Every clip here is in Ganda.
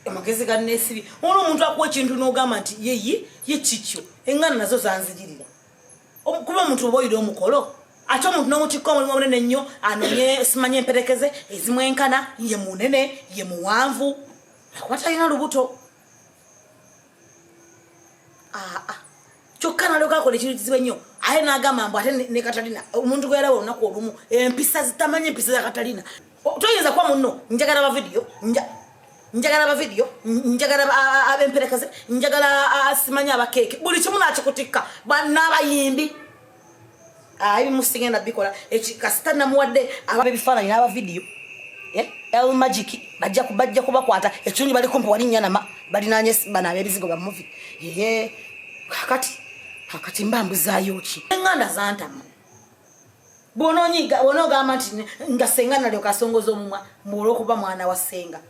amagezi ga nesiri ono omuntu akuwa ekintu n'ogamba nti ye kikyo engana nazo zanzijirira kuba omuntu oboyire omukolo ate omuntu n'omukikko omulimu omunene nnyo anonye simanye emperekeze ezimwenkana ye munene ye muwanvu akuba talina lubuto kyokka nalyoka akola ekintu kizibe nnyo aye n'agamba mbu ate ne Catalina omuntu gwera olunaku olumu empisa zitamanye empisa za Catalina toyinza kuba munno njagala abavidiyo njagala abemperekeze njagala simanya abakeke buli kimu nakikutikka n'abayimbi ebimusigenda bikola kasita namuwadde ababifaananyi n'abavidiyo el magic bajja kubakwata ekirungi bali kumpi wali nnyanama balinanye bano ab'ebizigo ba muvi kakati mbambuzaayo ki enganda zantama bw'onoogamba nti nga senga nalyoka asongoza omumwa olw'okuba mwana wa senga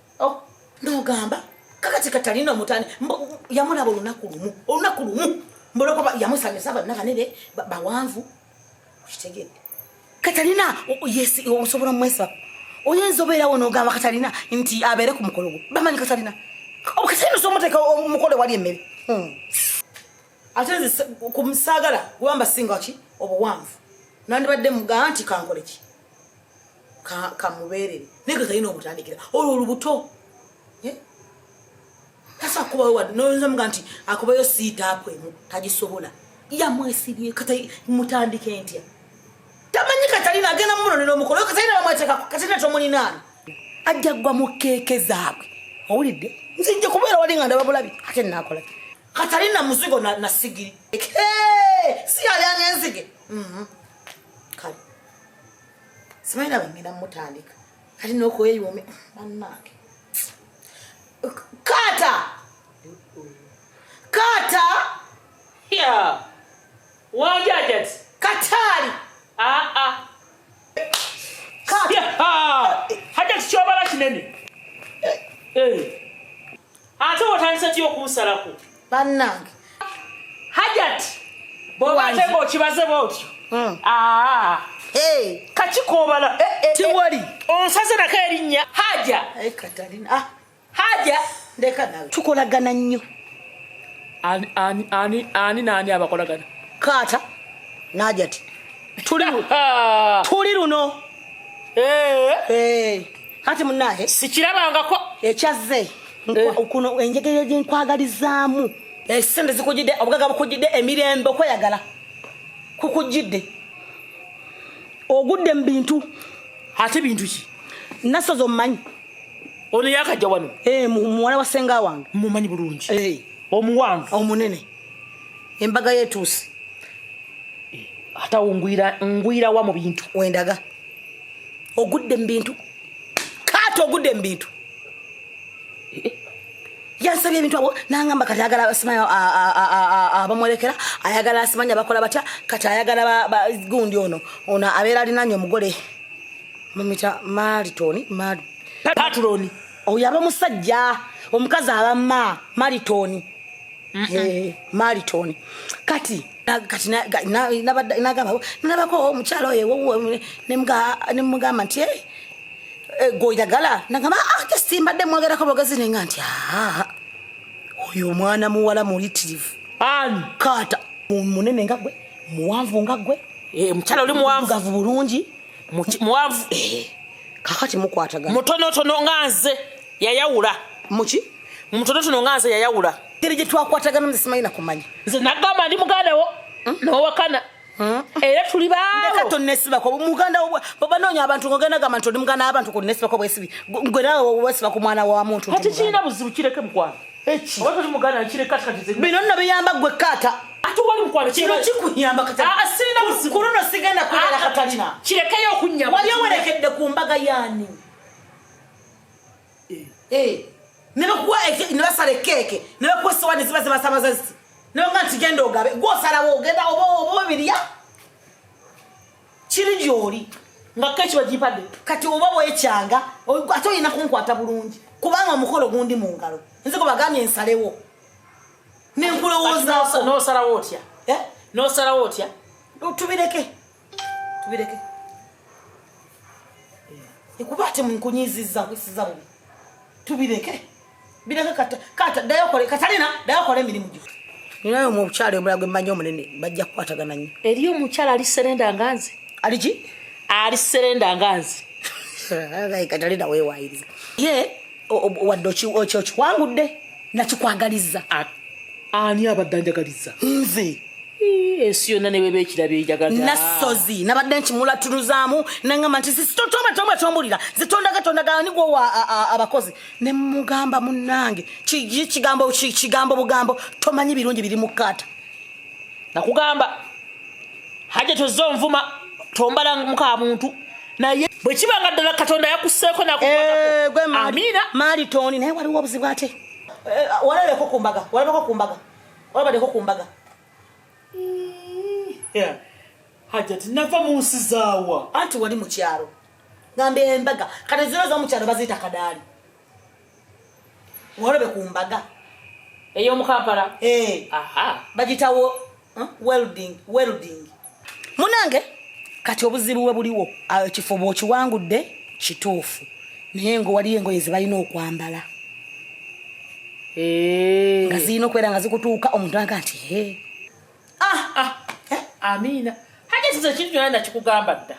n'ogamba kakati Catalina omutane yamulaba olunaku lumu mbulwokuba yamusanyusa bonna banene bawanvu kitegedde Catalina osobola mumwesibako oyinza obeerawo n'ogamba Catalina nti abeere ku mukolo gwo bamanyi Catalina Catalina osomuteeka omukolo wali emmere ate nze kumusaagala gwamba singa ki obuwanvu nandibadde mugamba nti kankole ki kamubeerere naye Catalina omutandikira olwo olubuto tasa kubayo wadde noyinza muga nti akubayo siitaapu emu tagisobola yamwesibye kati mutandike ntya tamanyi Catalina agenda mumunonera omukolo Catalina bamweteekako Catalina tomulinaani ajja gwa mu keeke zaabwe owulidde nzijja kubeera wali nga ndaba bulabi ate naakola Catalina muzigo na sigiri si alyanga enzige kale simanyi bangenda mutandika kati n'okweyuume bannange Kata ya wajajat Katari Kata hajat chobala kinene ate otandisa ki okusalako bannange hajat bobatego kibaze botyo kachikobala tiwali onsaze nakerinnya haja Catalina haja ndeka nawe tukolagana nnyo ani nani abakolagana Kata najati tuli luno kati munahe sikirabangako ekyazze kuno enjegere gyenkwagalizaamu esente zikujidde obugaga bukujidde emirembe okweyagala kukujidde ogudde mu bintu ate bintu ki nasozo omumanyi ono yakajja wano muwala wa senga wange mumanyi bulungi omuwanvu omunene embaga yetuusi ate ngwira wa mu bintu wendaga ogudde mu bintu Kata ogudde mu bintu yansabye ebintu abo nangamba kati ayagala asimanya abamwolekera ayagala asimanya bakola batya kati ayagala gundi ono abeera alinanye omugole mumita patroni oyo aba musajja omukazi abamma maritoni maritoni kati nagamba nalabako omukyalo oyo nemugamba nti goyagala nagamba tesimbadde mwogerako bogezi nenga nti oyo omwana muwala mulitirivu ani Kata munene nga gwe muwanvu nga gwe omukyalo oli muwanvu gavu bulungi muwanvu kakati mukwatagana mutonotono nga nze yayawula muki mutonotono nga nze yayawula ngeri gye twakwatagana nze simanyi nakumanyi nze nagamba ndi muganda wo n'owakana era tuli baawo ndeka tonnesibako muganda wo babanoonya abantu ng'ogenda gamba nti oli muganda w'abantu kunnesibako bwesibi gwe nawe wesiba ku mwana wa muntu kati kirina buzibu kireke mukwano oba toli muganda nkireka kati bino nno biyamba gwe Kata ate wali mukwano kino kikuyamba sirina buzibu ku luno sigenda kwera Catalina kirekeyo okunyamba wali owerekedde ku mbaga yaani ne basala ekeeke ne bakuwa essowaani ziba zibasabazazzi ne baga nti genda ogabe gw'osalawo ogenda oba obirya kiri gy'oli nga keeki bagipadde kati oba bwekyanga ate olina kunkwata bulungi kubanga omukolo gundi mu ngalo nze kubagambye ensalewo nenkulowoozaako n'osalawo otya n'osalawo otya tubireke kuba ate munkunyizizza nkwisiza bubi tubireke Bidaka kata dayo kole Catalina dayo kole mirimu gyo. Ninayo mu bukyale omulagwe mmanyo omunene bajja kukwatagana nnyo. Eriyo omukyala ali serenda nganzi. Aliki? Ali serenda nganzi. Catalina weewaayiriza. Ye wadde okiwangudde nakikwagaliza. Ani abaddanjagaliza? Nze. Ensi yonna ne bebe ekirabye ejagata. Nasozi nabadde nkimulatuluzaamu nangamba nti sitombulira zitondaga nigwo abakozi ne mugamba munnange kigambo bugambo tomanyi birungi biri mu kata. Nakugamba haje tozonvuma tombala muka muntu naye bwe kibanga ddala Katonda yakusseeko nakukwatako. Amina mali toni naye waliwo obuzibu ate. Walabeko kumbaga. Yeah. Hajati nava musizaawa. Anti wali mu kyalo. Ngambe embaga. Kati zino zo mu kyalo bazita kadali. Walabe ku mbaga. Eyo mu Kampala. Aha. Bagitawo welding. Munange kati obuzibu we buliwo. Kifubo kiwangudde kituufu. Naye ngo wali engoye zibalina okwambala. Nga zino kwera nga zikutuuka omuntu anga nti Amina. Haje sizo kintu yanda kikugamba dda.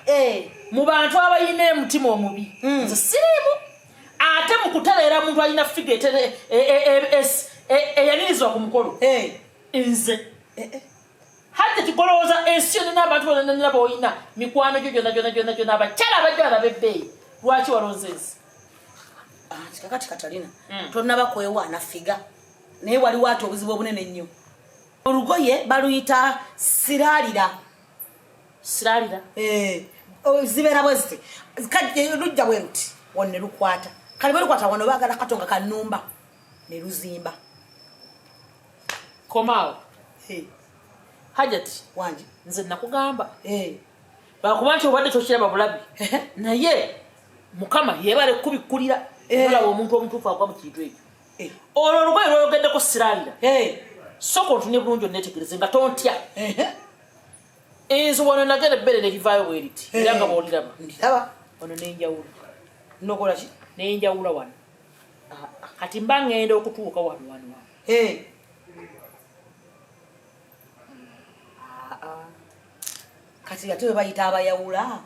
Mu bantu abayine mutima omubi. Nze sirimu. Ate mu kutalera muntu alina figure eyanirizwa ku mukolo. Nze. Haje tikoloza ensi yonna abantu bonna boyina mikwano jona abakyala abajjala bebbe. Lwaki walonze nzi? Kakati Catalina. Tonna bakwewa na figa. Naye wali watu obuzibu obunene nnyo. Orugoye baluyita siralira. Zibera bwezite. Kajje lujja bweruti wonne lukwata. Kali bwe lukwata wano bagala katonga kanumba ne luzimba. Komao. Hajati wanje nze nakugamba. Bakubanti obadde tokiraba bulabi. Naye Mukama yebale kubikulira. Olaba omuntu omutuufu agwa mu kintu ekyo. Olwo olugoye lwoyogeddeko siralira. Soko tunye bulungi onnetegereze nga tontya. Enzo wano nagera ebbere ne livaayo bweriti. Era nga bw'oliraba. Ndaba. Wano n'enjawulo. Nokola ki? N'enjawulo wano. Kati mba ngenda okutuuka wano. Kati ate bayita abayawula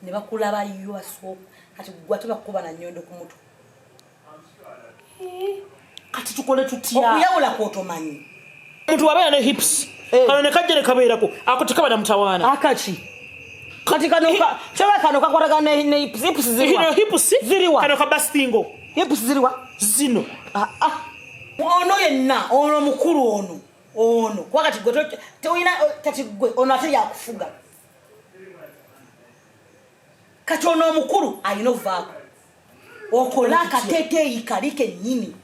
ne bakulaba yo asooka. Kati gwate bakuba na nnyondo ku mutwe. Kati tukole tutya. Okuyawula kwotomanyi. Muntu wabeera ne hips. Kano ne kajja ne kabeerako. Ako tekaba na mutawaana. Akaki. Kati kano kakwataga ne hips ziriwa. Hips ziriwa. Kano kabastingo. Hips ziriwa. Zino. Ono yenna, ono mukulu ono. Kwa kati gwe toyina kati gwe ono ate yakufuga. Kati ono mukulu alina ovaako. Okola akateeteeyi kalike nnyini.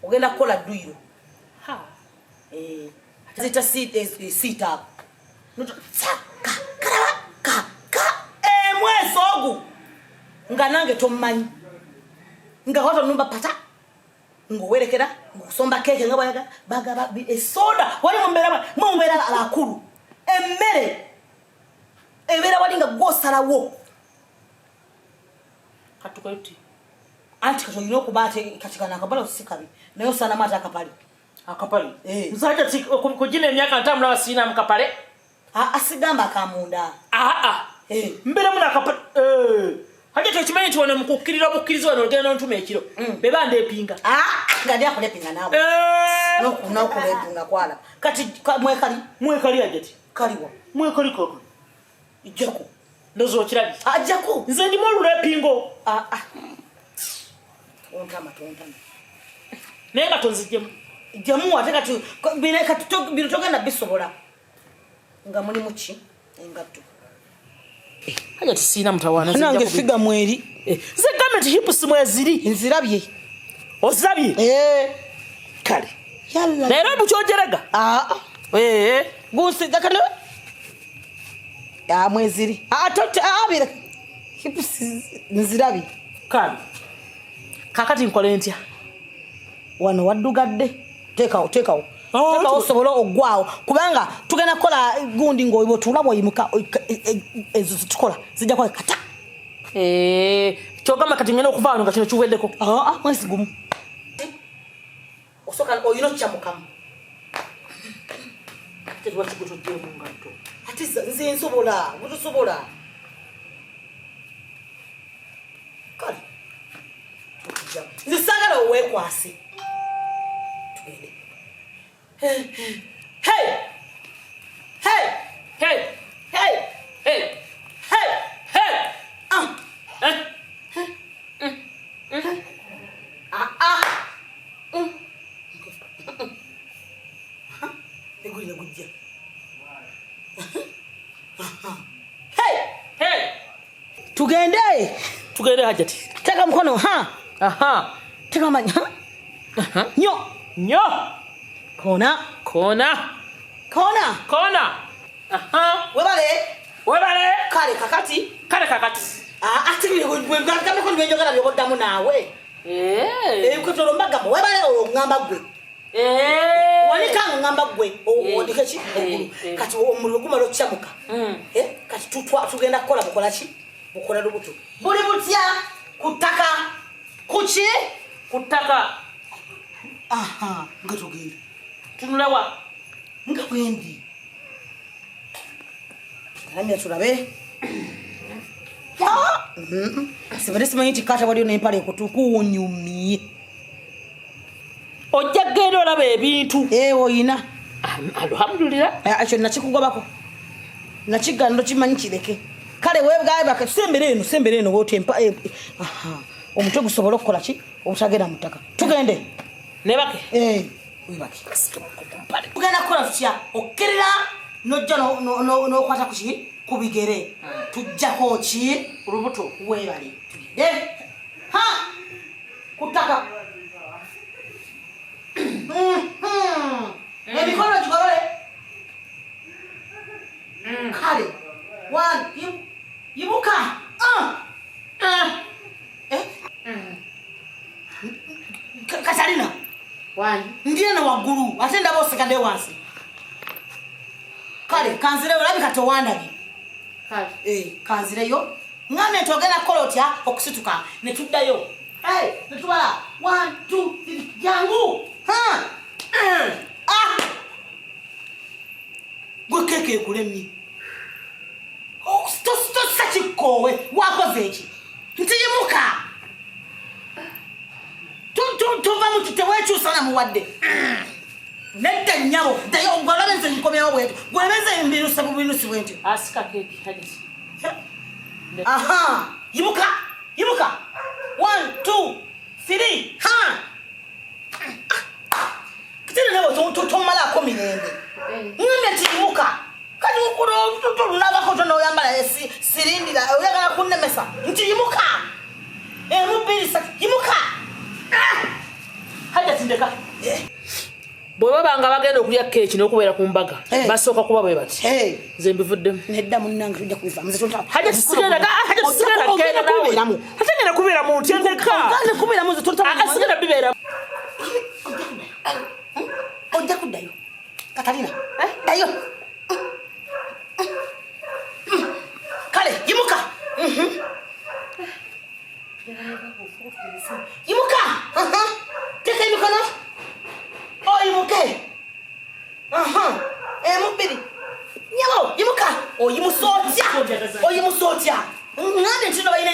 Ogenda kukola dduyiro. Zita sita. Mwezi ogu. Nga nange tomanyi. Nga wato numba pata. Ngowerekera, ngosomba keke nga baga esoda. Wali mumbera abakulu. Emmere. Ebera wali nga gwosalawo. Katukoyuti. Anti katonyina okubaate katikana akabala osikabi. Naye osana mata akapali. Akapali. Nzaja kujina emyaka ntamula basina mukapale. Asigamba kamunda. Mbere muna akapali. Haje tukimanyi nti wano mukukkirira obukkiriza wano ogenda n'ontuma ekiro. Beba ndepinga. Nga ndi akulepinga nawe. Nokulepinga kwala. Kati mwekali ajeti. Kaliwa. Mwekali koko. Ijako. Ndozo okirabi. Ajako. Nze ndi molulepingo. Ontama. Naye nga tonzijjemu. Jamu ate kati bino togenda bisobola. Nga muli muki engatto. Haja tisina mutawana nange figa mweri. Ze government hips mweziri. Nzirabye. Ozirabye? Kale. Yalla. Lero bukyojeraga? Gusi dakano. Mweziri. Atote abira. Hips nzirabye. Kale. Kakati nkole ntya. Wano waddugadde. Tekawo. Tekawo sobola ogwawo kubanga tugenda kola gundi ngoyibo tulabo yimuka ezo zitukola zijja kwa kata. Kyogamba kati ngena okuvaano nga kino kiweddeko. Mwezi gumu. osoka oyino kyamukamu tetwa kigutu je mu ngatto ati nze nsobola butusobola kale nze sagala oweekwase tugende hey hey hey hey hey hey hey hey egulira gujja hey hey tugende hajati teka mkono aha teka manya nyo kona aha webale kale kakati ati ngamba ko nbenjogala byobodamu nawe kwetolombaga webale ngamba gwe wanika ngamba gwe odikechi kati omuliro gumalo kyamuka kati tugenda kola bukola ki bukola lubuto buli butya kutaka kuchi kutaka aha ngatugenda tunulawa nga bwendi kalamya tulabe sibere simanyi nti kata waliyo n'empale kutukuunyumye ojja genda olaba ebintu oyina alhamdulillah ekyo nakikugobako nakigando kimanyi kireke kale wegaye sembere eno wotempa omutwe gusobola okukola ki obutagenda mu ttaka tugende nebake webake tugenda kukola tutya okkerera nojja n'okwata kuki ku bigere tujjako ki olubuto webale tugende ku ttaka emikono gigolole kale yibuka Catalina ndiye na waggulu ate ndaba osekadde wansi kale kanzireyo olabika towandabye kanzireyo ngambe togenda kukola otya okusituka ne tuddayo netubala 1 2 3 jangu gwe keke ekulemye tositosa kikkowe wakoze eki ntiyimuka tuva mu kitewekyusana muwadde nedda nnyabo ddayo gwolabe nze nkomyawo bwetyo gwebeze binusi bwentyo asika keki hajati aha yimuka 1 2 3 kitene nabo tomalako mirembe ngambye ti yimuka kati tulabako tonoyambala sirindira oyagala kunnemesa nti yimuka emubirisa yimuka hajati ndeka bwe babanga bagenda okulya keeki n'okubeera ku mbaga basooka kuba bwe bati nze mbivuddemu nedda munnange tujja kubiva hajati sigenda kubeera mu ntya ndeka sigenda bibeeramu ojja kuddayo Catalina dayo kale yimuka yimuka teka emikono oyimuke emubiri nyabo yimuka oyimusootya ngambe ntino balina